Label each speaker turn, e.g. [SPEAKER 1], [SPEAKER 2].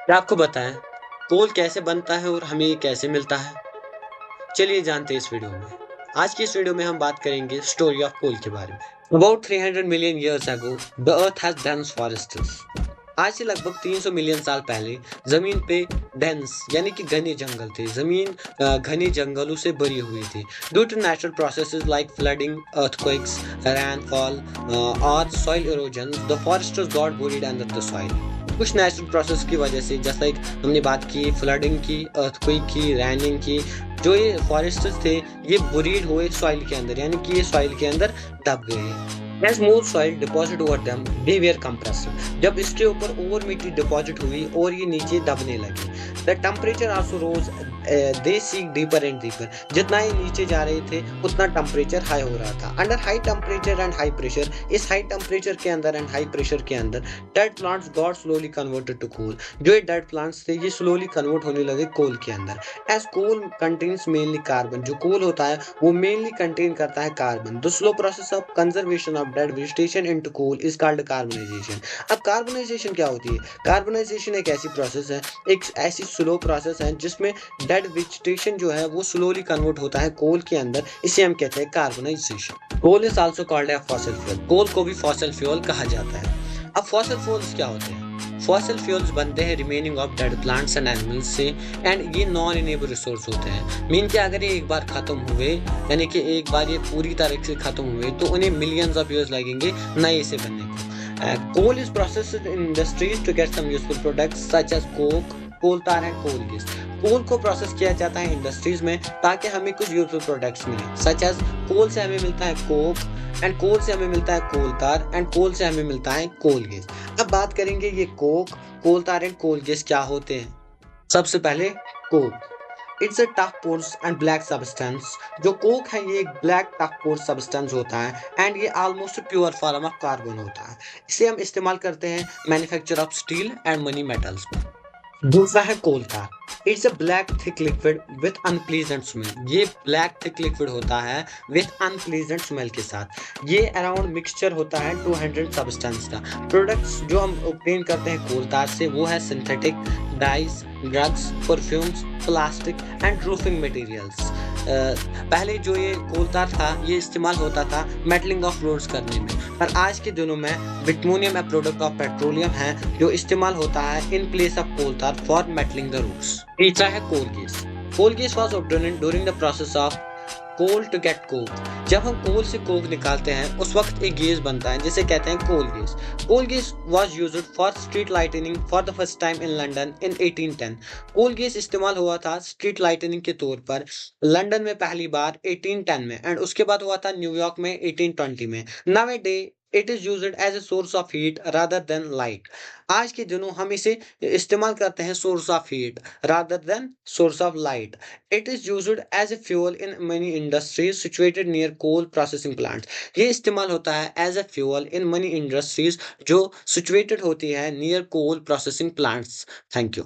[SPEAKER 1] क्या आपको बताएं कोल कैसे बनता है और हमें ये कैसे मिलता है? चलिए जानते हैं इस वीडियो में। आज की इस वीडियो में हम बात करेंगे स्टोरी ऑफ कोल के बारे में। About 300 million years ago the earth has dense forests. आज से लगभग 300 मिलियन साल पहले जमीन पे डेंस यानी कि घने जंगल थे। जमीन घने जंगलों से भरी हुई थी। Due to natural processes like flooding, earthquakes, rainfall और soil erosion, the forest got buried under the soil. कुछ नेचुरल प्रोसेस की वजह से, जैसा एक हमने बात की फ्लडिंग की, अर्थक्वेक की, रैनिंग की, जो ये फॉरेस्ट्स थे ये बुरीड हुए सॉइल के अंदर, यानी कि ये सॉइल के अंदर दब गए। As more soil deposit over them, they were compressed. जब इसके ऊपर और मिट्टी डिपॉजिट हुई और ये नीचे दबने लगी। The temperature also rose. They seek deeper and deeper. जितना ये नीचे जा रहे थे उतना टेम्परेचर हाई हो रहा था। Under high temperature and high pressure, इस हाई टेम्परेचर के अंदर एंड हाई प्रेशर के अंदर dead plants got slowly converted to coal. जो ये डेड प्लांट्स थे ये स्लोली कन्वर्ट होने लगे कोल के अंदर। As coal contains mainly carbon, जो कोल होता है वो मेनली कंटेन करता है carbon. The slow process of conservation of dead vegetation into coal is called carbonisation. अब कार्बनाइजेशन क्या होती है? कार्बनाइजेशन एक ऐसी प्रोसेस है, एक ऐसी स्लो प्रोसेस है जिसमें डेड वेजिटेशन जो है वो स्लोली कन्वर्ट होता है कोल के अंदर। इसे हम कहते हैं carbonisation. Coal is also called a fossil fuel. Coal को भी फॉसिल फ्यूल कहा जाता है। अब फॉसिल फ्यूल्स क्या होते हैं? फॉसिल फ्यूल्स बनते हैं remaining of dead plants and animals से, एंड ये नॉन रिन्यूएबल रिसोर्स होते हैं। मीन कि अगर ये एक बार खत्म हुए, यानी कि एक बार ये पूरी तरह से खत्म हुए, तो उन्हें मिलियंस ऑफ ईयर्स लगेंगे नए से बनने को। Coal is processed in industries to get some useful products such as coke, coal tar and coal gas. कोल को प्रोसेस किया जाता है इंडस्ट्रीज में ताकि हमें कुछ यूजफुल प्रोडक्ट्स मिले, सच एज कोल से हमें मिलता है कोक, एंड कोल से हमें मिलता है कोल तार, एंड कोल से हमें मिलता है कोल गैस। अब बात करेंगे ये Coke, coal tar and coal gas क्या होते हैं। सबसे पहले Coke. It's a tough pores and black substance. जो कोक है ये एक ब्लैक टफ पोर्स सब्सटेंस होता है, एंड ये almost pure form of carbon होता है। इसे हम इस्तेमाल करते हैं manufacture of steel and money metals में। दूसरा है कोल तार। It's a black thick liquid with unpleasant smell. ये ब्लैक थिक लिक्विड होता है विथ अनप्लीजेंट स्मेल के साथ। ये अराउंड मिक्सचर होता है 200 सब्सटेंस का। प्रोडक्ट्स जो हम ऑब्टेन करते हैं कोल तार से वो है synthetic dies, drugs, perfumes, plastic and roofing materials. पहले जो ये कोल तार था ये इस्तेमाल होता था मेटलिंग ऑफ रोड्स करने में, पर आज के दिनों में बिटमोनियम ए प्रोडक्ट ऑफ पेट्रोलियम है जो इस्तेमाल होता है इन प्लेस ऑफ कोल तार फॉर मेटलिंग द रोड्स। तीसरा है coal gas. Coal gas was obtained during the process of coal to get coke. जब हम कोल से कोक निकालते हैं उस वक्त एक गैस बनता है जिसे कहते हैं coal gas. Coal gas was used for street lightning for the first time in London in 1810। Coal gas इस्तेमाल हुआ था स्ट्रीट लाइटनिंग के तौर पर लंदन में पहली बार 1810 में, एंड उसके बाद हुआ था न्यूयॉर्क में 1820 में। Now it is used as a source of heat rather than light. आज के दिनों हम इसे इस्तेमाल करते हैं source of heat rather than source of light. It is used as a fuel in many industries situated near coal processing plants. ये इस्तेमाल होता है as a fuel in many industries जो सिचुएटेड होती है near coal processing plants. Thank you.